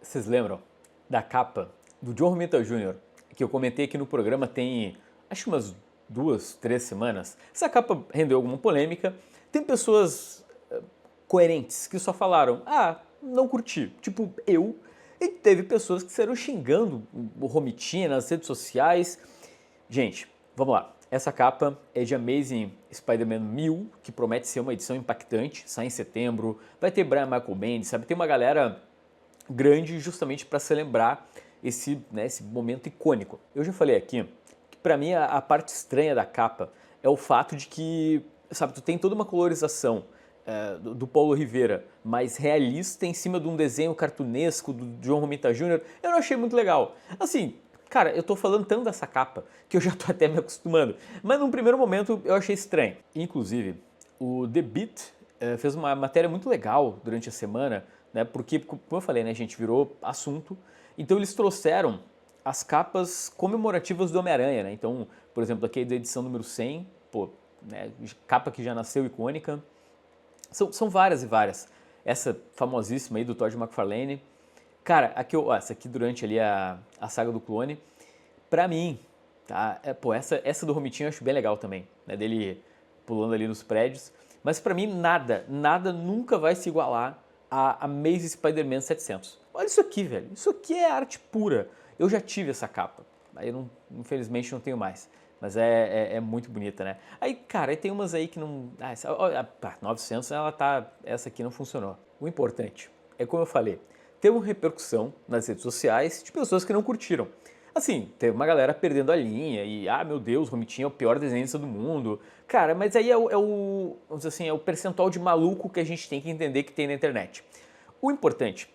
Vocês lembram da capa do John Romita Jr., que eu comentei aqui no programa tem, acho que umas 2, 3 semanas? Essa capa rendeu alguma polêmica. Tem pessoas coerentes que só falaram, não curti, tipo eu. E teve pessoas que saíram xingando o Romitinha nas redes sociais. Gente, vamos lá. Essa capa é de Amazing Spider-Man 1000, que promete ser uma edição impactante, sai em setembro. Vai ter Brian Michael Bendis, sabe? Tem uma galera grande justamente para celebrar esse momento icônico. Eu já falei aqui que para mim a parte estranha da capa é o fato de que, sabe, tu tem toda uma colorização do Paulo Rivera mais realista em cima de um desenho cartunesco do John Romita Jr. Eu não achei muito legal. Assim, cara, eu tô falando tanto dessa capa que eu já tô até me acostumando. Mas num primeiro momento eu achei estranho. Inclusive, o The Beat fez uma matéria muito legal durante a semana, né? Porque, como eu falei, né, gente, virou assunto. Então eles trouxeram as capas comemorativas do Homem-Aranha, né? Então, por exemplo, aqui da edição número 100, pô, né, capa que já nasceu icônica. São várias e várias. Essa famosíssima aí do Todd McFarlane. Cara, essa aqui durante ali a saga do clone, pra mim, tá? Essa do Romitinho eu acho bem legal também, né? Dele pulando ali nos prédios. Mas pra mim nada nunca vai se igualar a Amazing Spider-Man 700. Olha isso aqui, velho. Isso aqui é arte pura. Eu já tive essa capa. Aí eu infelizmente não tenho mais. Mas é muito bonita, né? Aí, cara, aí tem umas aí que não... 900, essa aqui não funcionou. O importante é, como eu falei, teve uma repercussão nas redes sociais de pessoas que não curtiram. Assim, teve uma galera perdendo a linha e, meu Deus, Romitinha é o pior desenhista do mundo. Cara, mas aí vamos dizer assim, é o percentual de maluco que a gente tem que entender que tem na internet. O importante,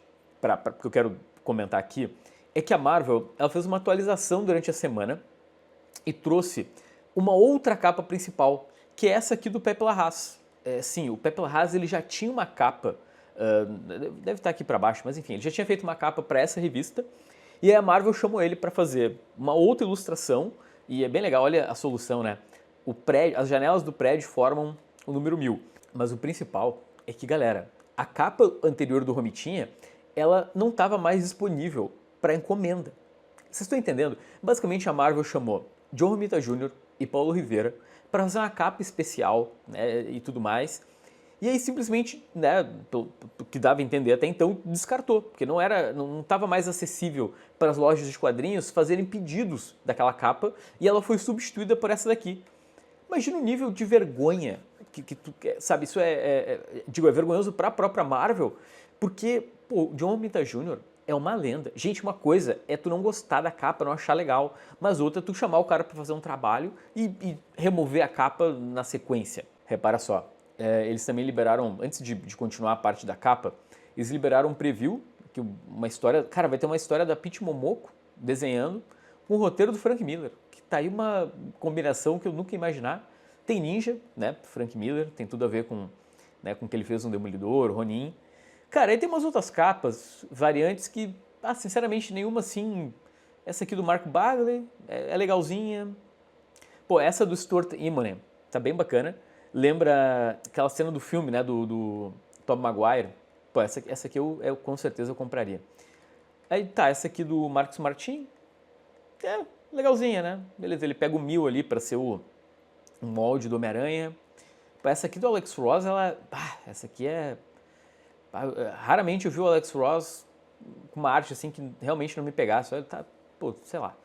que eu quero comentar aqui, é que a Marvel ela fez uma atualização durante a semana e trouxe uma outra capa principal, que é essa aqui do Pepe Larraz. Sim, o Pepe Larraz ele já tinha uma capa, deve estar aqui para baixo, mas enfim, ele já tinha feito uma capa para essa revista, e aí a Marvel chamou ele para fazer uma outra ilustração, e é bem legal, olha a solução, né? As janelas do prédio formam o número 1000, mas o principal é que, galera, a capa anterior do Romitinha, ela não estava mais disponível para encomenda. Vocês estão entendendo? Basicamente a Marvel chamou John Romita Jr. e Paulo Rivera para fazer uma capa especial, né, e tudo mais. E aí simplesmente, né, pelo que dava a entender até então, descartou, porque não estava mais acessível para as lojas de quadrinhos fazerem pedidos daquela capa e ela foi substituída por essa daqui. Imagina o nível de vergonha que tu sabe, isso é vergonhoso para a própria Marvel, porque o John Romita Jr. é uma lenda. Gente, uma coisa é tu não gostar da capa, não achar legal, mas outra é tu chamar o cara para fazer um trabalho e remover a capa na sequência. Repara só, eles também liberaram, antes de continuar a parte da capa, eles liberaram um preview, uma história, cara, vai ter uma história da Pete Momoko desenhando com o roteiro do Frank Miller, que tá aí uma combinação que eu nunca ia imaginar. Tem Ninja, né, Frank Miller, tem tudo a ver com, né, com o que ele fez no Demolidor, Ronin. Cara, aí tem umas outras capas, variantes que, sinceramente, nenhuma assim... Essa aqui do Mark Bagley é legalzinha. Pô, essa do Stuart Immonen tá bem bacana. Lembra aquela cena do filme, né, do Tom Maguire. Pô, essa aqui eu com certeza eu compraria. Aí tá, essa aqui do Marcos Martin. É legalzinha, né? Beleza, ele pega o 1000 ali pra ser um molde do Homem-Aranha. Essa aqui do Alex Ross, essa aqui é... Raramente eu vi o Alex Ross com uma arte assim que realmente não me pegasse. Ele tá, pô, sei lá.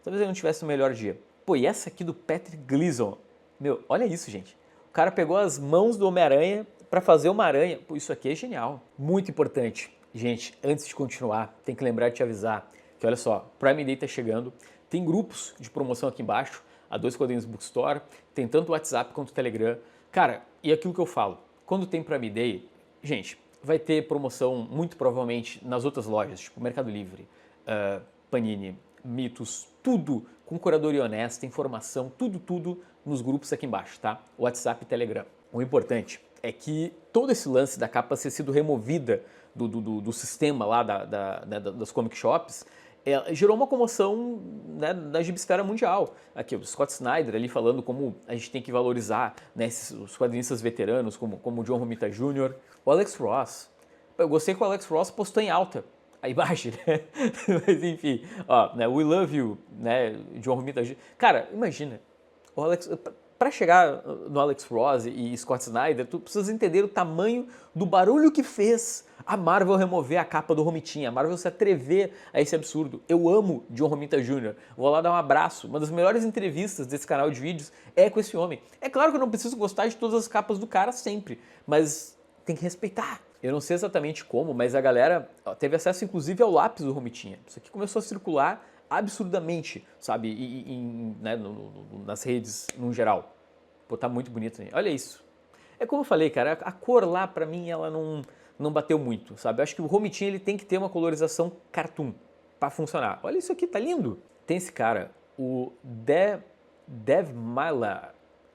Talvez ele não tivesse o melhor dia. Pô, e essa aqui do Patrick Gleason? Meu, olha isso, gente. O cara pegou as mãos do Homem-Aranha para fazer uma aranha. Pô, isso aqui é genial. Muito importante. Gente, antes de continuar, tem que lembrar de te avisar que, olha só, Prime Day tá chegando. Tem grupos de promoção aqui embaixo. A Dois Quadrinhos Bookstore. Tem tanto o WhatsApp quanto o Telegram. Cara, e aquilo que eu falo. Quando tem Prime Day, gente, vai ter promoção muito provavelmente nas outras lojas, tipo Mercado Livre, Panini, Mitos, tudo com curadoria honesta, informação, tudo nos grupos aqui embaixo, tá? WhatsApp e Telegram. O importante é que todo esse lance da capa ter sido removida do sistema lá das comic shops gerou uma comoção, né, da gibisfera mundial. Aqui o Scott Snyder ali falando como a gente tem que valorizar, né, os quadrinistas veteranos como o John Romita Jr., o Alex Ross. Eu gostei que o Alex Ross postou em alta a imagem, né? Mas enfim, ó, né, We Love You, né, John Romita Jr. Cara, imagina, o Alex, para chegar no Alex Ross e Scott Snyder, tu precisa entender o tamanho do barulho que fez a Marvel remover a capa do Romitinha, a Marvel se atrever a esse absurdo. Eu amo John Romita Jr., vou lá dar um abraço. Uma das melhores entrevistas desse canal de vídeos é com esse homem. É claro que eu não preciso gostar de todas as capas do cara sempre, mas tem que respeitar. Eu não sei exatamente como, mas a galera teve acesso inclusive ao lápis do Romitinha. Isso aqui começou a circular absurdamente, sabe, né, nas redes no geral. Pô, tá muito bonito, né? Olha isso. É como eu falei, cara, a cor lá pra mim ela não bateu muito, sabe? Eu acho que o Romitinha ele tem que ter uma colorização cartoon pra funcionar. Olha isso aqui, tá lindo. Tem esse cara, o Dev Myla,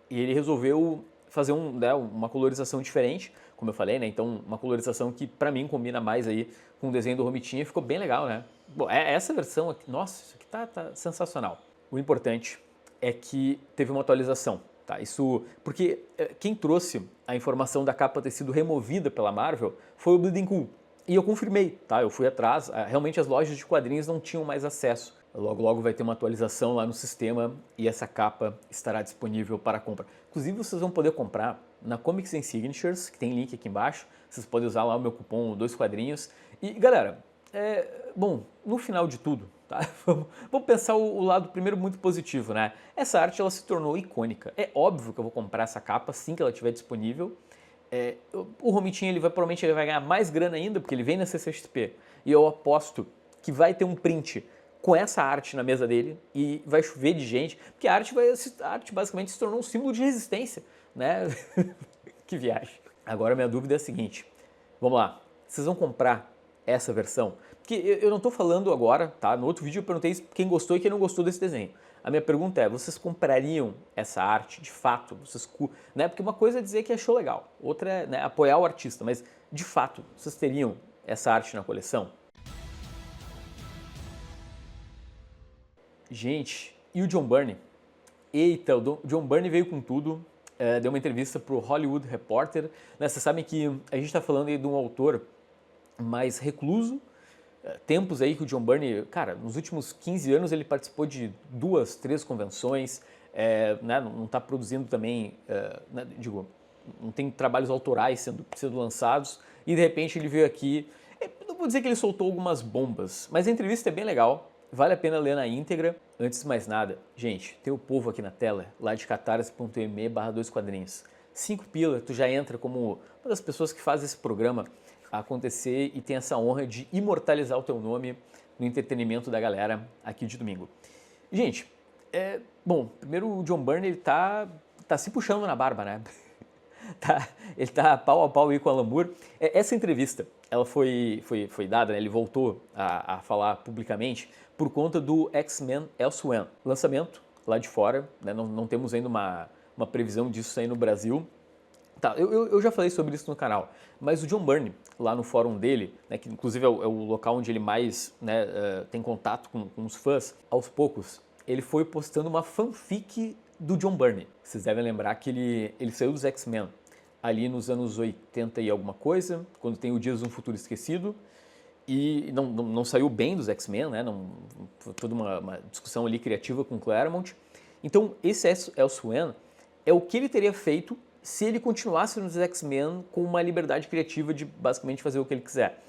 e ele resolveu fazer né, uma colorização diferente, como eu falei, né? Então, uma colorização que pra mim combina mais aí com o desenho do Romitinha e ficou bem legal, né? Bom, essa versão aqui, nossa, isso aqui tá sensacional. O importante é que teve uma atualização, tá? Isso porque quem trouxe a informação da capa ter sido removida pela Marvel foi o Bleeding Cool. E eu confirmei, tá? Eu fui atrás, realmente as lojas de quadrinhos não tinham mais acesso. Logo, logo vai ter uma atualização lá no sistema e essa capa estará disponível para compra. Inclusive, vocês vão poder comprar na Comics and Signatures, que tem link aqui embaixo. Vocês podem usar lá o meu cupom 2quadrinhos. E, galera, bom, no final de tudo, tá? Vamos pensar o lado primeiro muito positivo, né? Essa arte ela se tornou icônica. É óbvio que eu vou comprar essa capa assim que ela estiver disponível. O Romitinha provavelmente ele vai ganhar mais grana ainda, porque ele vem na CCXP. E eu aposto que vai ter um print com essa arte na mesa dele e vai chover de gente, porque a arte basicamente se tornou um símbolo de resistência, né? Que viagem. Agora minha dúvida é a seguinte, vamos lá, vocês vão comprar essa versão? Porque eu não estou falando agora, tá? No outro vídeo eu perguntei quem gostou e quem não gostou desse desenho. A minha pergunta é, vocês comprariam essa arte de fato? Vocês, né? Porque uma coisa é dizer que achou legal, outra é, né, apoiar o artista, mas de fato, vocês teriam essa arte na coleção? Gente, e o John Byrne? Eita, o John Byrne veio com tudo, deu uma entrevista para o Hollywood Reporter. Né? Vocês sabem que a gente está falando aí de um autor mais recluso, tempos aí que o John Byrne, cara, nos últimos 15 anos ele participou de 2, 3 convenções, né? Não está produzindo também, né? Digo, não tem trabalhos autorais sendo lançados, e de repente ele veio aqui, não vou dizer que ele soltou algumas bombas, mas a entrevista é bem legal. Vale a pena ler na íntegra. Antes de mais nada, gente, tem o povo aqui na tela, lá de catarse.me/2quadrinhos. 5 pila, tu já entra como uma das pessoas que faz esse programa acontecer e tem essa honra de imortalizar o teu nome no entretenimento da galera aqui de domingo. Gente, bom, primeiro o John Byrne, ele tá se puxando na barba, né? Ele tá pau a pau aí com o Alan Moore. Essa entrevista, ela foi dada, né? Ele voltou a falar publicamente por conta do X-Men Elsewhere. Lançamento lá de fora, né? Não temos ainda uma previsão disso aí no Brasil. Tá, eu já falei sobre isso no canal, mas o John Byrne, lá no fórum dele, né, que inclusive é o local onde ele mais, né, tem contato com os fãs, aos poucos, ele foi postando uma fanfic do John Byrne. Vocês devem lembrar que ele saiu dos X-Men ali nos anos 80 e alguma coisa, quando tem o Dias de um Futuro Esquecido, e não saiu bem dos X-Men, né? Foi toda uma discussão ali criativa com Claremont. Então, esse Elsewhere é o que ele teria feito se ele continuasse nos X-Men com uma liberdade criativa de basicamente fazer o que ele quiser.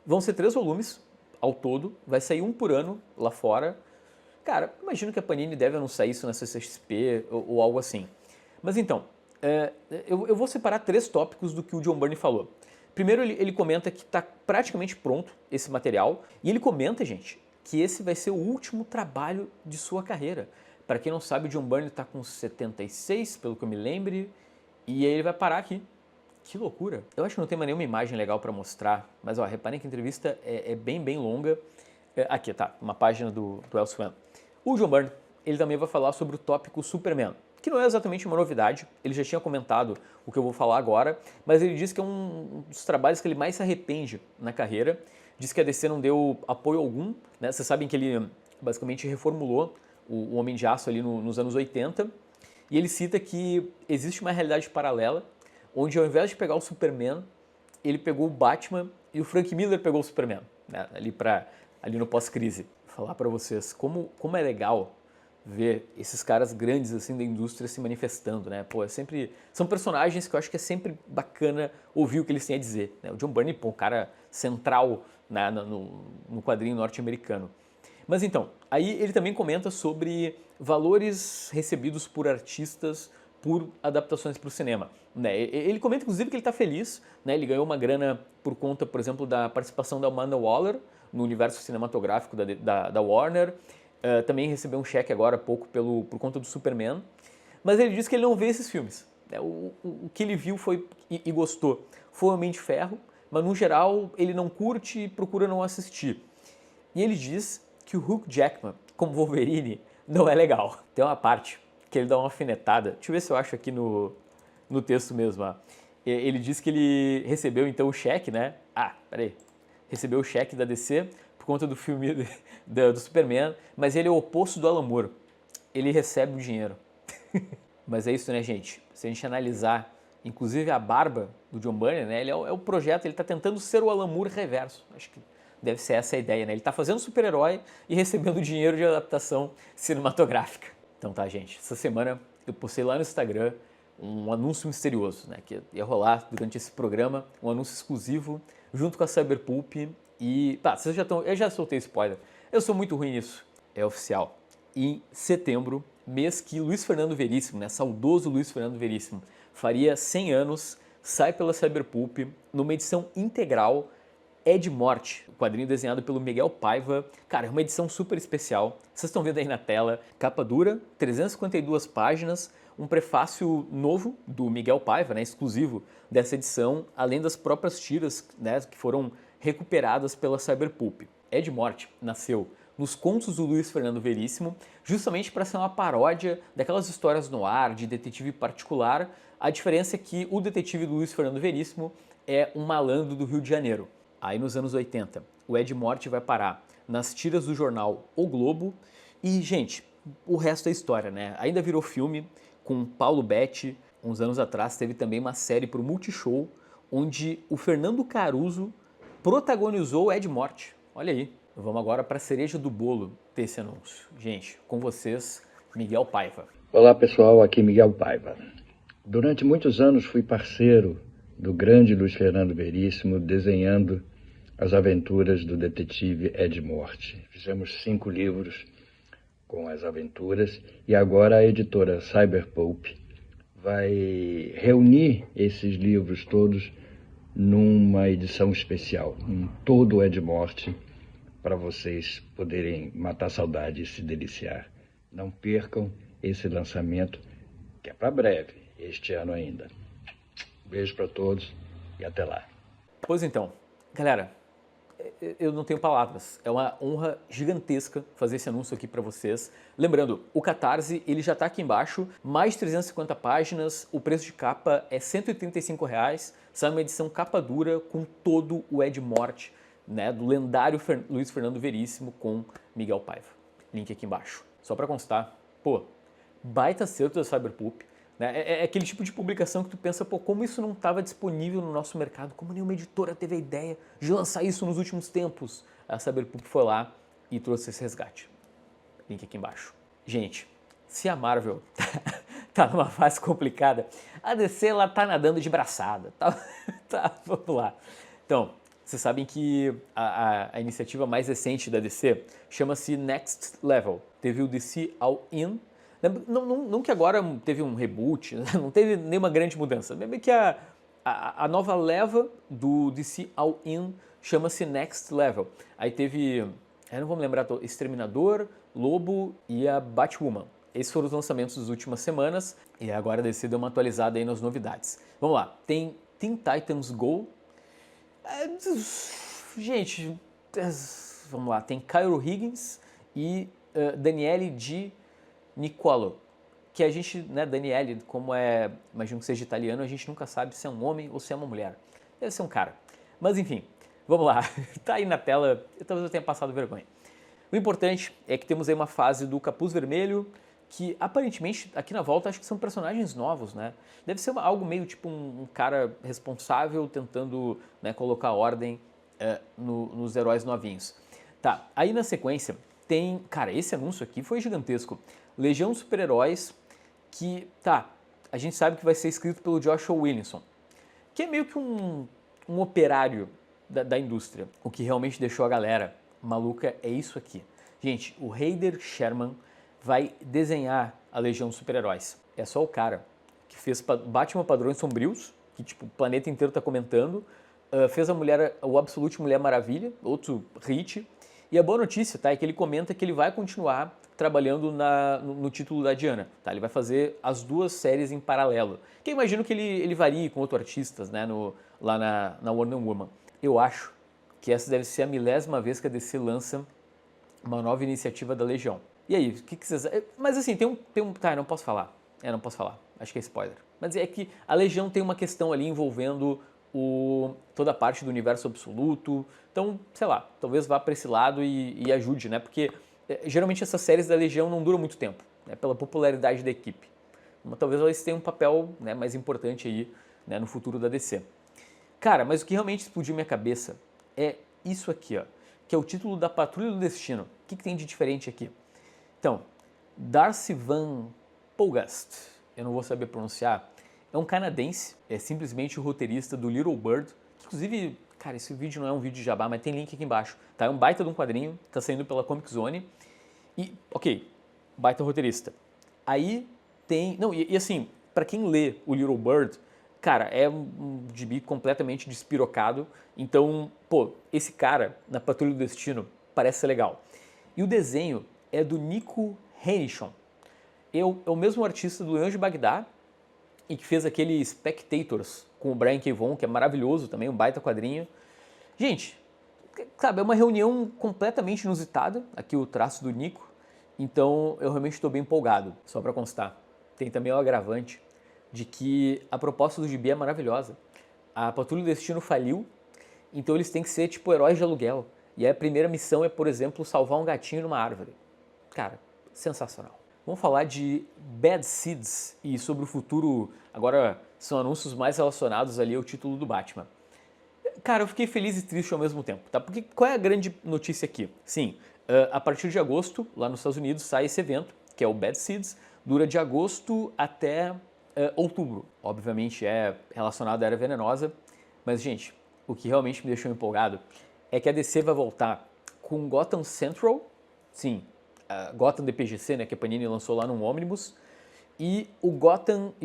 Vão ser 3 volumes ao todo, vai sair um por ano lá fora. Cara, imagino que a Panini deve anunciar isso na CCXP ou algo assim. Mas então, eu vou separar 3 tópicos do que o John Byrne falou. Primeiro, ele comenta que está praticamente pronto esse material. E ele comenta, gente, que esse vai ser o último trabalho de sua carreira. Para quem não sabe, o John Byrne está com 76, pelo que eu me lembre. E aí ele vai parar aqui. Que loucura. Eu acho que não tem mais nenhuma imagem legal para mostrar. Mas ó, reparem que a entrevista é bem longa. Aqui, tá. Uma página do Elsewhere. O John Byrne, ele também vai falar sobre o tópico Superman, que não é exatamente uma novidade, ele já tinha comentado o que eu vou falar agora, mas ele diz que é um dos trabalhos que ele mais se arrepende na carreira, diz que a DC não deu apoio algum, né? Vocês sabem que ele basicamente reformulou o Homem de Aço ali nos anos 80, e ele cita que existe uma realidade paralela, onde ao invés de pegar o Superman, ele pegou o Batman e o Frank Miller pegou o Superman. né, ali no pós-crise. Falar para vocês como é legal ver esses caras grandes assim da indústria se manifestando, né? Pô, são personagens que eu acho que é sempre bacana ouvir o que eles têm a dizer, né? O John Byrne, pô, um cara central, né, no quadrinho norte-americano. Mas então, aí ele também comenta sobre valores recebidos por artistas por adaptações para o cinema. Né? Ele comenta, inclusive, que ele está feliz, né? Ele ganhou uma grana por conta, por exemplo, da participação da Amanda Waller no universo cinematográfico da Warner. Também recebeu um cheque agora há pouco por conta do Superman. Mas ele diz que ele não vê esses filmes. Né? O que ele viu e gostou foi o Homem de Ferro, mas no geral ele não curte e procura não assistir. E ele diz que o Hugh Jackman, como Wolverine, não é legal. Tem uma parte que ele dá uma alfinetada. Deixa eu ver se eu acho aqui no texto mesmo. Ó. Ele diz que ele recebeu então o cheque, né? Peraí. Recebeu o cheque da DC por conta do filme do Superman, mas ele é o oposto do Alan Moore. Ele recebe o dinheiro. Mas é isso, né, gente? Se a gente analisar, inclusive a barba do John Byrne, né? Ele é o projeto, ele está tentando ser o Alan Moore reverso. Acho que deve ser essa a ideia, né? Ele está fazendo super-herói e recebendo dinheiro de adaptação cinematográfica. Então tá, gente. Essa semana eu postei lá no Instagram um anúncio misterioso, né? Que ia rolar durante esse programa, um anúncio exclusivo junto com a Cyberpulp. E, vocês já estão... Eu já soltei spoiler. Eu sou muito ruim nisso. É oficial. Em setembro, mês que Luiz Fernando Veríssimo, né? Saudoso Luiz Fernando Veríssimo, faria 100 anos, sai pela Cyberpulp numa edição integral Ed Morte, o quadrinho desenhado pelo Miguel Paiva. Cara, é uma edição super especial. Vocês estão vendo aí na tela. Capa dura, 352 páginas, um prefácio novo do Miguel Paiva, né, exclusivo dessa edição, além das próprias tiras, né, que foram recuperadas pela Cyberpulp. Ed Morte nasceu nos contos do Luiz Fernando Veríssimo, justamente para ser uma paródia daquelas histórias no ar, de detetive particular. A diferença é que o detetive do Luiz Fernando Veríssimo é um malandro do Rio de Janeiro. Aí nos anos 80, o Ed Morte vai parar nas tiras do jornal O Globo e, gente, o resto é história, né? Ainda virou filme com Paulo Betti, uns anos atrás teve também uma série para o Multishow, onde o Fernando Caruso protagonizou o Ed Morte. Olha aí, vamos agora para a cereja do bolo desse anúncio. Gente, com vocês, Miguel Paiva. Olá pessoal, aqui Miguel Paiva. Durante muitos anos fui parceiro do grande Luiz Fernando Veríssimo, desenhando as aventuras do detetive Ed Morte. Fizemos 5 livros com as aventuras e agora a editora Cyberpulp vai reunir esses livros todos numa edição especial, um todo Ed Morte, para vocês poderem matar saudade e se deliciar. Não percam esse lançamento, que é para breve, este ano ainda. Beijo para todos e até lá. Pois então, galera, eu não tenho palavras. É uma honra gigantesca fazer esse anúncio aqui para vocês. Lembrando, o Catarse, ele já está aqui embaixo, mais 350 páginas, o preço de capa é R$ 135, sai uma edição capa dura com todo o Ed Morte, né, do lendário Luiz Fernando Veríssimo com Miguel Paiva. Link aqui embaixo. Só para constar, pô, baita acerto da Cyberpulp. É aquele tipo de publicação que tu pensa, pô, como isso não estava disponível no nosso mercado, como nenhuma editora teve a ideia de lançar isso nos últimos tempos. A Cyberpulp foi lá e trouxe esse resgate. Link aqui embaixo. Gente, se a Marvel tá numa fase complicada, a DC ela tá nadando de braçada. Vamos lá. Então, vocês sabem que a iniciativa mais recente da DC chama-se Next Level. Teve o DC All In. Não que agora teve um reboot, não teve nenhuma grande mudança. Lembra que a nova leva do DC All In chama-se Next Level. Aí teve, eu não vou me lembrar, Exterminador, Lobo e a Batwoman. Esses foram os lançamentos das últimas semanas e agora a DC deu uma atualizada aí nas novidades. Vamos lá, tem Teen Titans Go. Gente, vamos lá, tem Kyle Higgins e Daniele Di Niccolo, que a gente, né, Daniele, como imagino que seja italiano, a gente nunca sabe se é um homem ou se é uma mulher. Deve ser um cara. Mas enfim, vamos lá. Tá aí na tela, talvez eu tenha passado vergonha. O importante é que temos aí uma fase do Capuz Vermelho, que aparentemente, aqui na volta, acho que são personagens novos, né? Deve ser algo meio tipo um cara responsável tentando, né, colocar ordem nos heróis novinhos. Tá, aí na sequência tem... Cara, esse anúncio aqui foi gigantesco. Legião de Super-Heróis, que, tá, a gente sabe que vai ser escrito pelo Joshua Williamson, que é meio que um operário da indústria. O que realmente deixou a galera maluca é isso aqui. Gente, o Heider Sherman vai desenhar a Legião dos Super-Heróis. É só o cara que fez Batman Padrões Sombrios, que tipo, o planeta inteiro tá comentando, fez o Absolute Mulher Maravilha, outro hit, e a boa notícia, tá, é que ele comenta que ele vai continuar trabalhando no título da Diana, tá? Ele vai fazer as duas séries em paralelo, que eu imagino que ele varie com outros artistas, né, lá na Wonder Woman. Eu acho que essa deve ser a 10ª vez que a DC lança uma nova iniciativa da Legião. E aí, o que vocês... Mas assim, tem um... Tá, não posso falar. Não posso falar. Acho que é spoiler. Mas é que a Legião tem uma questão ali envolvendo toda a parte do universo absoluto. Então, sei lá, talvez vá para esse lado e ajude, né? Porque geralmente essas séries da Legião não duram muito tempo, né? Pela popularidade da equipe. Mas talvez elas tenham um papel, né, mais importante aí, né, no futuro da DC. Cara, mas o que realmente explodiu minha cabeça é isso aqui, ó, que é o título da Patrulha do Destino. O que tem de diferente aqui? Então, Darcy Van Pogast, eu não vou saber pronunciar, é um canadense, é simplesmente o roteirista do Little Bird, que inclusive, cara, esse vídeo não é um vídeo de jabá, mas tem link aqui embaixo, tá? É um baita de um quadrinho, tá saindo pela Comic Zone, e, ok, baita roteirista. Aí tem, não, e assim, pra quem lê o Little Bird, cara, é um gibi completamente despirocado, então, pô, esse cara na Patrulha do Destino parece ser legal. E o desenho é do Nico Henishon. É o mesmo artista do Leões de Bagdá e que fez aquele Spectators com o Brian K. Vaughan, que é maravilhoso também, um baita quadrinho. Gente, sabe, é uma reunião completamente inusitada, aqui o traço do Nico, então eu realmente estou bem empolgado, só para constar. Tem também o agravante de que a proposta do gibi é maravilhosa. A Patrulha do Destino faliu, então eles têm que ser tipo heróis de aluguel. E a primeira missão é, por exemplo, salvar um gatinho numa árvore. Cara, sensacional. Vamos falar de Bad Seeds e sobre o futuro. Agora são anúncios mais relacionados ali ao título do Batman. Cara, eu fiquei feliz e triste ao mesmo tempo, tá? Porque qual é a grande notícia aqui? Sim, a partir de agosto, lá nos Estados Unidos, sai esse evento, que é o Bad Seeds, dura de agosto até outubro. Obviamente é relacionado à Era Venenosa, mas, gente, o que realmente me deixou empolgado é que a DC vai voltar com Gotham Central, sim, Gotham DPGC, né, que a Panini lançou lá num ônibus, e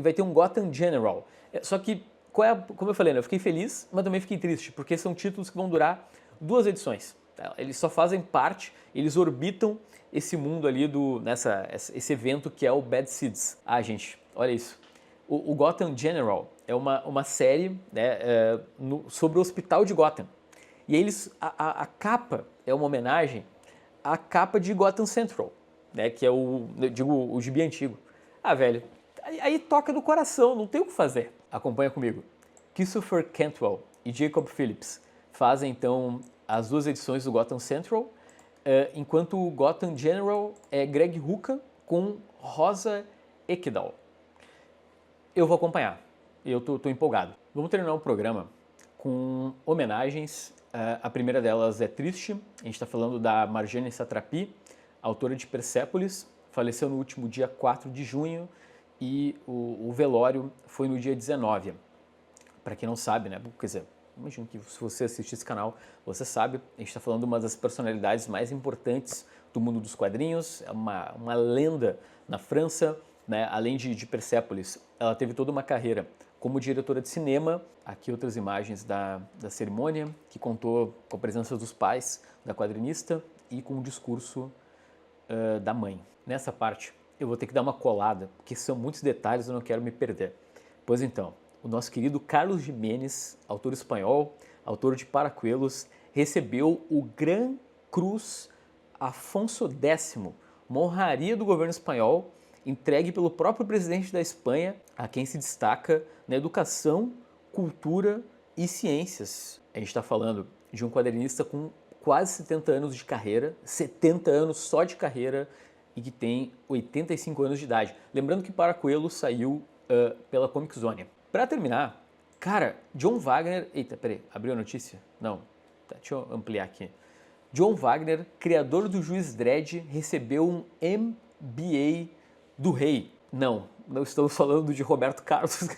vai ter um Gotham General. Só que, como eu falei, né, eu fiquei feliz, mas também fiquei triste, porque são títulos que vão durar 2 edições. Tá? Eles só fazem parte, eles orbitam esse mundo ali, esse evento que é o Bad Seeds. Ah, gente, olha isso. O Gotham General é uma série, né, sobre o Hospital de Gotham. E aí a capa é uma homenagem à capa de Gotham Central, né, que é o gibi antigo. Ah, velho, aí toca no coração, não tem o que fazer. Acompanha comigo. Christopher Cantwell e Jacob Phillips fazem, então, as 2 edições do Gotham Central, enquanto o Gotham General é Greg Rucka com Rosa Ekdahl. Eu vou acompanhar, eu tô empolgado. Vamos terminar o programa com homenagens. A primeira delas é triste, a gente está falando da Marjane Satrapi, autora de Persépolis, faleceu no último dia 4 de junho e o velório foi no dia 19. Para quem não sabe, né? Quer dizer, imagino que se você assistir esse canal, você sabe, a gente está falando de uma das personalidades mais importantes do mundo dos quadrinhos, é uma lenda na França, né? Além de Persépolis, ela teve toda uma carreira como diretora de cinema. Aqui outras imagens da cerimônia, que contou com a presença dos pais da quadrinista e com o discurso da mãe. Nessa parte eu vou ter que dar uma colada, porque são muitos detalhes e eu não quero me perder. Pois então, o nosso querido Carlos Jiménez, autor espanhol, autor de Paracuelos, recebeu o Gran Cruz Afonso X, uma honraria do governo espanhol, entregue pelo próprio presidente da Espanha, a quem se destaca na educação, cultura e ciências. A gente está falando de um quadrinista com quase 70 anos de carreira, 70 anos só de carreira, e que tem 85 anos de idade. Lembrando que Paracuelos saiu pela Comic Zone. Para terminar, cara, John Wagner... Eita, peraí, abriu a notícia? Não. Tá, deixa eu ampliar aqui. John Wagner, criador do Juiz Dredd, recebeu um MBA do rei. Não estamos falando de Roberto Carlos.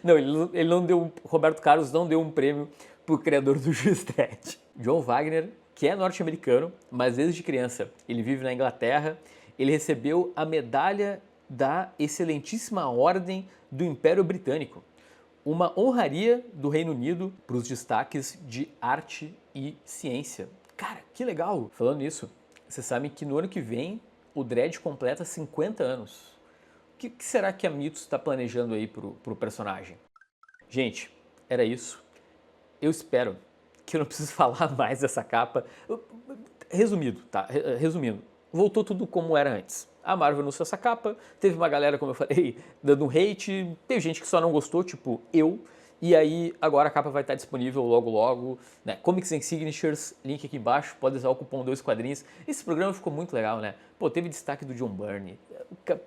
Não, ele não deu. Roberto Carlos não deu um prêmio pro criador do Juiz Dredd. John Wagner, que é norte-americano, mas desde criança ele vive na Inglaterra, ele recebeu a medalha da Excelentíssima Ordem do Império Britânico, uma honraria do Reino Unido para os destaques de arte e ciência. Cara, que legal! Falando nisso, vocês sabem que no ano que vem o Dredd completa 50 anos. O que será que a Mitos está planejando aí pro personagem? Gente, era isso. Eu espero que eu não preciso falar mais dessa capa. Resumido, tá? Resumindo, voltou tudo como era antes. A Marvel anunciou essa capa, teve uma galera, como eu falei, dando um hate, teve gente que só não gostou, tipo eu, e aí agora a capa vai estar disponível logo logo, né? Comics and Signatures, link aqui embaixo, pode usar o cupom 2 quadrinhos. Esse programa ficou muito legal, né? Pô, teve destaque do John Byrne,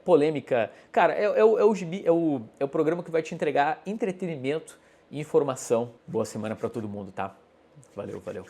polêmica. Cara, é o programa que vai te entregar entretenimento e informação. Boa semana pra todo mundo, tá? Valeu, valeu.